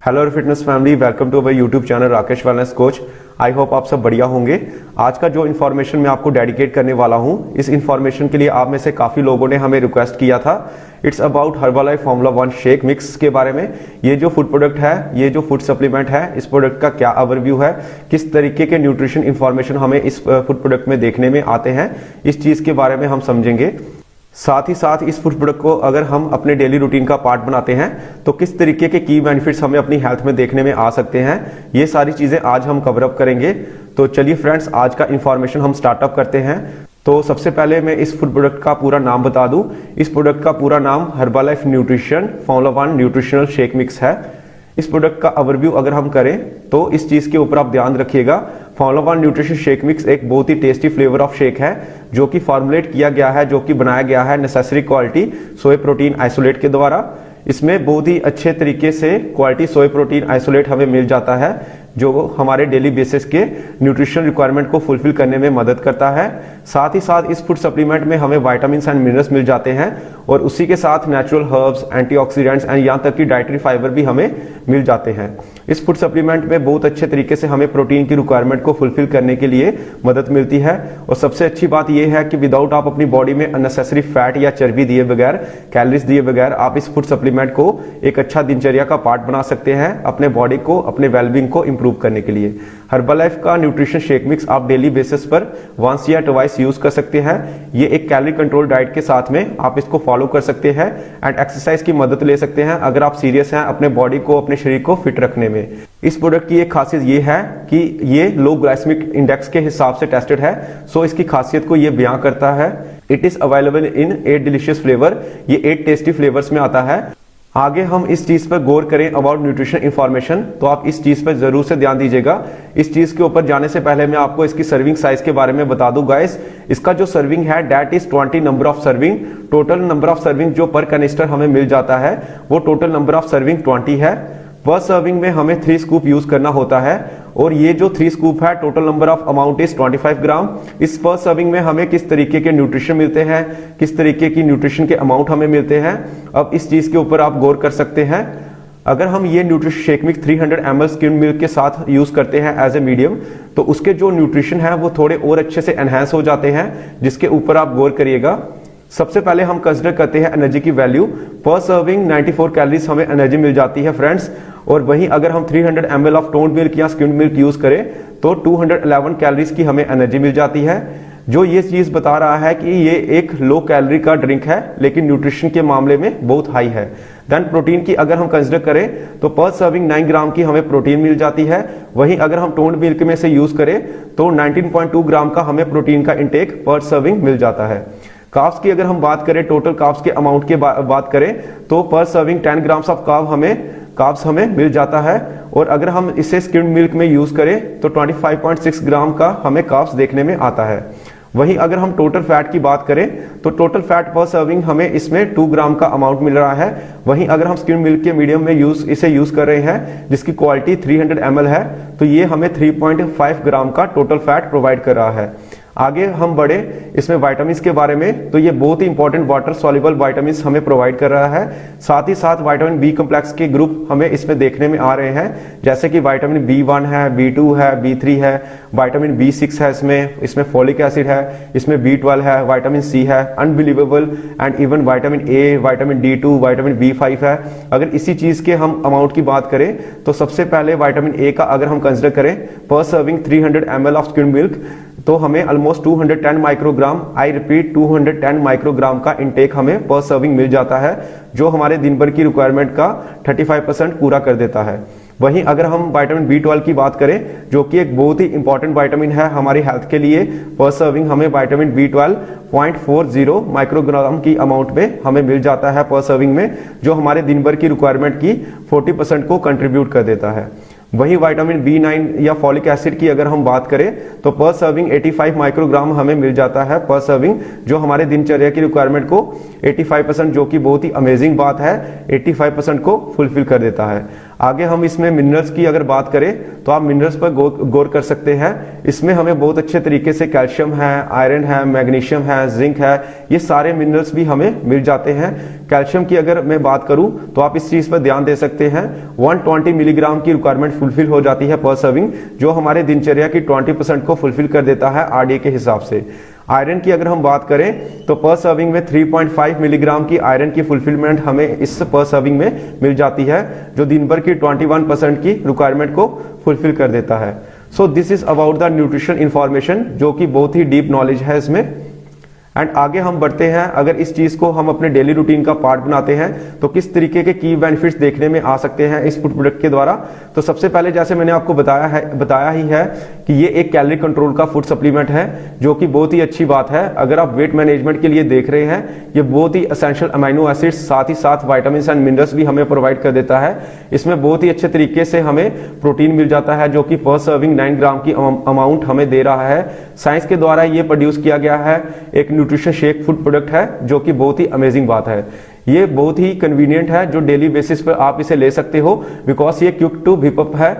Hello fitness family, welcome to our YouTube channel Rakesh wellness coach. I hope आप सब बढ़िया होंगे। आज का जो इन्फॉर्मेशन मैं आपको डेडिकेट करने वाला हूं, इस इन्फॉर्मेशन के लिए आप में से काफ़ी लोगों ने हमें रिक्वेस्ट किया था। It's about Herbalife formula 1 shake mix के बारे में। ये जो फूड प्रोडक्ट है, ये जो फूड सप्लीमेंट है, इस प्रोडक्ट का क्या ओवरव्यू है, किस तरीके के न्यूट्रिशन इन्फॉर्मेशन हमें इस फूड प्रोडक्ट में देखने में आते हैं, इस चीज़ के बारे में हम समझेंगे। साथ ही साथ इस फूड प्रोडक्ट को अगर हम अपने डेली रूटीन का पार्ट बनाते हैं तो किस तरीके के की बेनिफिट्स हमें अपनी हेल्थ में देखने में आ सकते हैं, ये सारी चीजें आज हम कवर अप करेंगे। तो चलिए फ्रेंड्स, आज का इंफॉर्मेशन हम स्टार्टअप करते हैं। तो सबसे पहले मैं इस फूड प्रोडक्ट का पूरा नाम बता दूं। इस प्रोडक्ट का पूरा नाम Herbalife nutrition formula 1 nutritional shake mix है। इस प्रोडक्ट का ओवरव्यू अगर हम करें तो इस चीज के ऊपर आप ध्यान रखिएगा। फॉर्मूला 1 न्यूट्रिशन शेक मिक्स एक बहुत ही टेस्टी फ्लेवर ऑफ शेक है जो कि फॉर्मुलेट किया गया है, जो कि बनाया गया है necessary quality soya protein isolate के द्वारा। इसमें बहुत ही अच्छे तरीके से क्वालिटी सोया प्रोटीन आइसोलेट हमें मिल जाता है जो हमारे डेली बेसिस के न्यूट्रिशन रिक्वायरमेंट को फुलफिल करने में मदद करता है। साथ ही साथ इस फूड सप्लीमेंट में हमें विटामिन एंड मिनरल्स मिल जाते हैं और उसी के साथ नेचुरल हर्ब्स, एंटीऑक्सीडेंट्स एंड यहाँ तक कि डाइटरी फाइबर भी हमें मिल जाते हैं। इस फूड सप्लीमेंट में बहुत अच्छे तरीके से हमें प्रोटीन की रिक्वायरमेंट को फुलफिल करने के लिए मदद मिलती है। और सबसे अच्छी बात यह है कि विदाउट आप अपनी बॉडी में अननेसेसरी फैट या चर्बी दिए बगैर, कैलोरीज दिए बगैर आप इस फूड सप्लीमेंट को एक अच्छा दिनचर्या का पार्ट बना सकते हैं अपने बॉडी को, अपने वेलबींग को इंप्रूव करने के लिए। हर्बलाइफ का न्यूट्रिशन शेक मिक्स आप डेली बेसिस पर वंस या ट्वाइस यूज कर सकते हैं। ये एक कैलोरी कंट्रोल डाइट के साथ में आप इसको फॉलो कर सकते हैं एंड एक्सरसाइज की मदद ले सकते हैं अगर आप सीरियस हैं अपने बॉडी को, अपने शरीर को फिट रखने में। इस प्रोडक्ट की एक खासियत ये है कि ये लो ग्लाइसेमिक इंडेक्स के हिसाब से टेस्टेड है, सो इसकी खासियत को ये बयां करता है। It is available in 8 delicious flavour. ये 8 टेस्टी फ्लेवर्स में आता है। आगे हम इस चीज पर गौर करें अबाउट न्यूट्रिशन इंफॉर्मेशन, तो आप इस चीज पर जरूर से ध्यान दीजिएगा। इस चीज के ऊपर जाने से पहले मैं आपको इसकी सर्विंग साइज के बारे में बता दूं गाइस। इसका जो सर्विंग है that is 20 number of serving. Total number of serving जो पर कैनिस्टर हमें मिल जाता है वो टोटल नंबर ऑफ सर्विंग 20 है। पर सर्विंग में हमें 3 स्कूप यूज करना होता है और ये जो 3 स्कूप है total number of amount is 25 ग्राम। इस पर सर्विंग में हमें किस तरीके के न्यूट्रिशन मिलते हैं, किस तरीके की न्यूट्रिशन के अमाउंट हमें मिलते हैं, अब इस चीज के ऊपर आप गौर कर सकते हैं। अगर हम ये nutrition shake mix 300 ml skim milk के साथ यूज करते हैं एज ए मीडियम, तो उसके जो न्यूट्रिशन है वो थोड़े और अच्छे से एनहांस हो जाते हैं, जिसके ऊपर आप गौर करिएगा। सबसे पहले हम कंसिडर करते हैं एनर्जी की वैल्यू। पर सर्विंग 94 कैलोरीज हमें एनर्जी मिल जाती है फ्रेंड्स। और वहीं अगर हम 300 ml ऑफ टोन्ड मिल्क या स्किम्ड मिल्क यूज करें तो 211 कैलोरीज की हमें एनर्जी मिल जाती है, जो ये चीज बता रहा है कि ये एक लो कैलोरी का ड्रिंक है लेकिन न्यूट्रिशन के मामले में बहुत हाई है। देन प्रोटीन की अगर हम कंसिडर करें तो पर सर्विंग 9 ग्राम की हमें प्रोटीन मिल जाती है। वहीं अगर हम टोन्ड मिल्क में से यूज करें तो 19.2 ग्राम का हमें प्रोटीन का इंटेक पर सर्विंग मिल जाता है। कार्ब्स की अगर हम बात करें, टोटल कार्ब्स के अमाउंट की बात करें तो पर सर्विंग 10 ग्राम्स ऑफ कार्ब्स हमें मिल जाता है। और अगर हम इसे स्किम्ड मिल्क में यूज करें तो 25.6 ग्राम का हमें कार्ब्स देखने में आता है। वहीं अगर हम टोटल फैट की बात करें तो टोटल फैट पर सर्विंग हमें इसमें 2 ग्राम का अमाउंट मिल रहा है। वहीं अगर हम स्किम्ड मिल्क के मीडियम में इसे यूज कर रहे हैं जिसकी क्वालिटी 300 ml है, तो ये हमें 3.5 ग्राम का टोटल फैट प्रोवाइड कर रहा है। आगे हम बढ़े इसमें विटामिन के बारे में, तो ये बहुत ही इंपॉर्टेंट वाटर सॉल्युबल विटामिन हमें प्रोवाइड कर रहा है। साथ ही साथ विटामिन बी कॉम्प्लेक्स के ग्रुप हमें इसमें देखने में आ रहे हैं, जैसे कि विटामिन B1 है, B2 है, B3 है, विटामिन B6 है, इसमें फोलिक एसिड है, इसमें B12 है, विटामिन C है, unbelievable and even vitamin A, vitamin D2, vitamin B5 है। अगर इसी चीज के हम अमाउंट की बात करें तो सबसे पहले विटामिन A का अगर हम कंसिडर करें पर serving 300 ml of skimmed milk, तो हमें almost 210 microgram, I repeat 210 microgram का इंटेक हमें पर सर्विंग मिल जाता है, जो हमारे दिन भर की रिक्वायरमेंट का 35% पूरा कर देता है। वहीं अगर हम विटामिन B12 की बात करें, जो कि एक बहुत ही इंपॉर्टेंट विटामिन है हमारी हेल्थ के लिए, पर सर्विंग हमें विटामिन B12 0.40 माइक्रोग्राम की अमाउंट में हमें मिल जाता है पर सर्विंग में, जो हमारे दिन भर की रिक्वायरमेंट की 40% को कंट्रीब्यूट कर देता है। वहीं विटामिन B9 या फॉलिक एसिड की अगर हम बात करें तो पर सर्विंग 85 माइक्रोग्राम हमें मिल जाता है पर सर्विंग, जो हमारे दिनचर्या की रिक्वायरमेंट को 85%, जो कि बहुत ही अमेजिंग बात है, 85% को फुलफिल कर देता है। आगे हम इसमें मिनरल्स की अगर बात करें तो आप मिनरल्स पर गौर कर सकते हैं। इसमें हमें बहुत अच्छे तरीके से कैल्शियम है, आयरन है, मैग्नीशियम है, जिंक है, ये सारे मिनरल्स भी हमें मिल जाते हैं। कैल्शियम की अगर मैं बात करूं तो आप इस चीज पर ध्यान दे सकते हैं, 120 मिलीग्राम की रिक्वायरमेंट फुलफिल हो जाती है पर सर्विंग, जो हमारे दिनचर्या की 20% को फुलफिल कर देता है आरडीए के हिसाब से। आयरन की अगर हम बात करें तो पर सर्विंग में 3.5 मिलीग्राम की आयरन की फुलफिलमेंट हमें इस पर सर्विंग में मिल जाती है, जो दिन भर की 21% की रिक्वायरमेंट को फुलफिल कर देता है। So this is about the nutrition information, जो कि बहुत ही डीप नॉलेज है इसमें। एंड आगे हम बढ़ते हैं, अगर इस चीज को हम अपने डेली रूटीन का पार्ट बनाते हैं तो किस तरीके के की बेनिफिट्स देखने में आ सकते हैं इस फूड प्रोडक्ट के द्वारा। तो सबसे पहले जैसे मैंने आपको बताया ही है कि ये एक कैलोरी कंट्रोल का फूड सप्लीमेंट है, जो कि बहुत ही अच्छी बात है। अगर आप वेट मैनेजमेंट के लिए देख रहे हैं, ये बहुत ही एसेंशियल अमाइनो एसिड्स साथ ही साथ विटामिन एंड मिनरल्स भी हमें प्रोवाइड कर देता है। इसमें बहुत ही अच्छे तरीके से हमें प्रोटीन मिल जाता है, जो कि पर सर्विंग 9 ग्राम की अमाउंट हमें दे रहा है। साइंस के द्वारा ये प्रोड्यूस किया गया है, एक न्यूट्रिशन शेक फूड प्रोडक्ट है, जो कि बहुत ही अमेजिंग बात है। ये बहुत ही कन्वीनियंट है, जो डेली बेसिस पर आप इसे ले सकते हो, बिकॉज ये क्विक टू व्हिप है,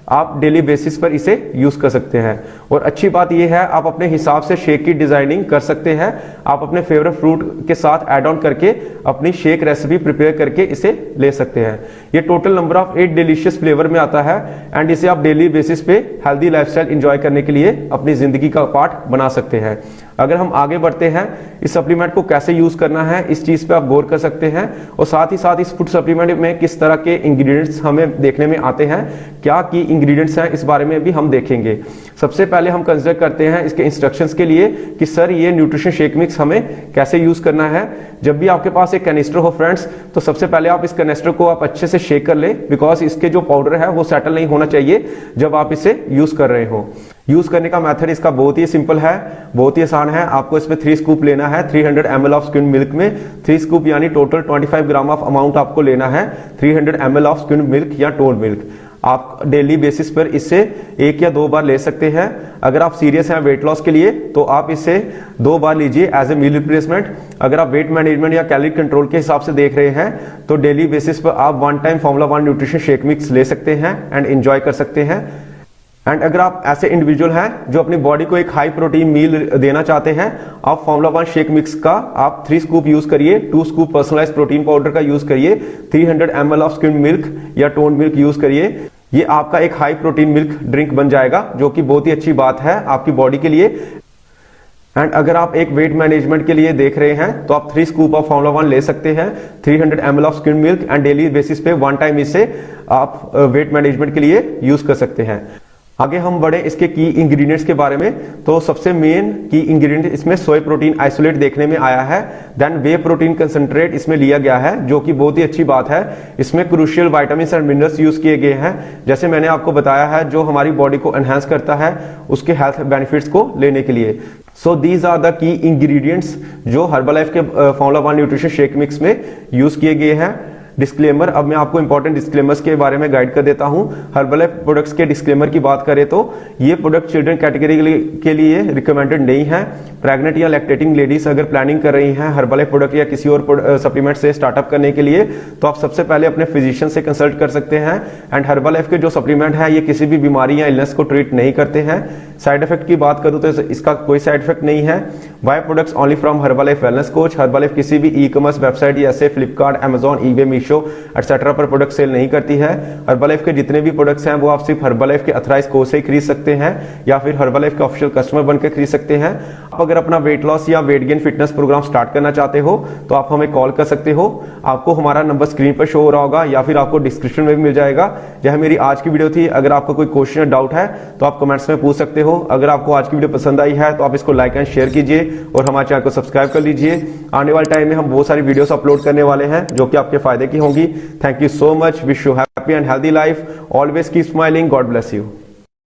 आप डेली बेसिस पर इसे यूज कर सकते हैं। और अच्छी बात यह है, आप अपने हिसाब से शेक की डिजाइनिंग कर सकते हैं। आप अपने फेवरेट फ्रूट के साथ ऐड ऑन करके अपनी शेक रेसिपी प्रिपेयर करके इसे ले सकते हैं। ये total number of 8 delicious flavour में आता है एंड इसे आप डेली बेसिस पे हेल्दी लाइफस्टाइल एंजॉय करने के लिए अपनी जिंदगी का पार्ट बना सकते हैं। अगर हम आगे बढ़ते हैं, इस सप्लीमेंट को कैसे यूज करना है इस चीज पे आप गौर कर सकते हैं, और साथ ही साथ इस फूड सप्लीमेंट में किस तरह के इंग्रेडिएंट्स हमें देखने में आते हैं, क्या की इंग्रेडिएंट्स हैं, इस बारे में भी हम देखेंगे। सबसे पहले हम कंसिडर करते हैं इसके इंस्ट्रक्शंस के लिए कि सर ये न्यूट्रिशन शेक मिक्स हमें कैसे यूज करना है। जब भी आपके पास एक कैनिस्टर हो फ्रेंड्स, तो सबसे पहले आप इस कैनिस्टर को आप अच्छे से शेक कर ले, बिकॉज इसके जो पाउडर है वो सेटल नहीं होना चाहिए जब आप इसे यूज कर रहे हो। यूज करने का मेथड इसका बहुत ही सिंपल है, बहुत ही आसान है। आपको इसमें 3 स्कूप लेना है 300 ml ऑफ स्किम्ड मिल्क में। 3 स्कूप यानी टोटल 25 ग्राम ऑफ अमाउंट आपको लेना है 300 ml ऑफ स्किम्ड मिल्क या टोल्ड मिल्क। आप डेली बेसिस पर इससे 1 या 2 बार ले सकते हैं। अगर आप सीरियस हैं वेट लॉस के लिए तो आप इसे 2 बार लीजिए एज ए मील रिप्लेसमेंट। अगर आप वेट मैनेजमेंट या कैलोरी कंट्रोल के हिसाब से देख रहे हैं तो डेली बेसिस पर आप 1 time formula 1 nutrition shake mix ले सकते हैं एंड एंजॉय कर सकते हैं। एंड अगर आप ऐसे इंडिविजुअल हैं जो अपनी बॉडी को एक हाई प्रोटीन मील देना चाहते हैं, आप फॉर्मूला 1 शेक मिक्स का आप 3 स्कूप यूज करिए, 2 स्कूप पर्सनलाइज्ड प्रोटीन पाउडर का यूज करिए, 300 ml ऑफ स्किम्ड मिल्क या टोन्ड मिल्क यूज करिए। ये आपका एक हाई प्रोटीन मिल्क ड्रिंक बन जाएगा, जो कि बहुत ही अच्छी बात है आपकी बॉडी के लिए। एंड अगर आप एक वेट मैनेजमेंट के लिए देख रहे हैं तो आप 3 स्कूप ऑफ फॉर्मूला 1 ले सकते हैं, 300 ml of skimmed milk, and daily basis पे 1 टाइम इसे आप वेट मैनेजमेंट के लिए यूज कर सकते हैं। आगे हम बढ़े इसके की इंग्रेडिएंट्स के बारे में, तो सबसे मेन की इंग्रेडिएंट इसमें सोय प्रोटीन आइसोलेट देखने में आया है। देन वे प्रोटीन कंसंट्रेट इसमें लिया गया है, जो कि बहुत ही अच्छी बात है। इसमें crucial vitamin and minerals use किए गए हैं, जैसे मैंने आपको बताया है, जो हमारी बॉडी को एनहांस करता है उसके हेल्थ बेनिफिट्स को लेने के लिए। So these are the key ingredients जो हर्बलाइफ के फॉर्मूला 1 न्यूट्रिशन शेक मिक्स में यूज किए गए हैं। डिस्क्लेमर, अब मैं आपको इंपॉर्टेंट डिस्क्लेमर्स के बारे में गाइड कर देता हूं। हर्बलाइफ प्रोडक्ट्स के डिस्क्लेमर की बात करें तो ये प्रोडक्ट चिल्ड्रन कैटेगरी के लिए रिकमेंडेड नहीं है। प्रेग्नेंट या लैक्टेटिंग लेडीज अगर प्लानिंग कर रही हैं हर्बलाइफ प्रोडक्ट या किसी और सप्लीमेंट से स्टार्टअप करने के लिए, तो आप सबसे पहले अपने फिजिशियन से कंसल्ट कर सकते हैं। एंड हर्बलाइफ के जो सप्लीमेंट है ये किसी भी बीमारी या इलनेस को ट्रीट नहीं करते हैं। साइड इफेक्ट की बात करूं तो इसका कोई साइड इफेक्ट नहीं है। Buy products only from Herbalife wellness coach. Herbalife किसी भी ई कॉमर्स वेबसाइट जैसे Flipkart, Amazon, eBay, Meesho etcetera पर प्रोडक्ट सेल नहीं करती है। हर्बलाइफ के जितने भी प्रोडक्ट्स हैं वो आप सिर्फ हर्बलाइफ के अथराइज कोच से ही खरीद सकते हैं या फिर हर्बलाइफ के ऑफिशियल कस्टमर बनकर खरीद सकते हैं। आप अगर अपना वेट लॉस या weight gain fitness program start करना चाहते हो तो आप हमें कॉल कर सकते हो। आपको हमारा नंबर स्क्रीन पर शो हो रहा होगा या फिर आपको डिस्क्रिप्शन में भी मिल जाएगा। यह मेरी आज की वीडियो थी। अगर आपका कोई क्वेश्चन या डाउट है तो आप कमेंट्स में पूछ सकते हो। अगर आपको आज की वीडियो पसंद आई है तो आप इसको लाइक एंड शेयर कीजिए और हमारे चैनल को सब्सक्राइब कर लीजिए। आने वाले टाइम में हम बहुत सारी वीडियोस अपलोड करने वाले हैं जो कि आपके फायदे की होंगी। Thank you so much. Wish you happy and healthy life. Always keep smiling. God bless you.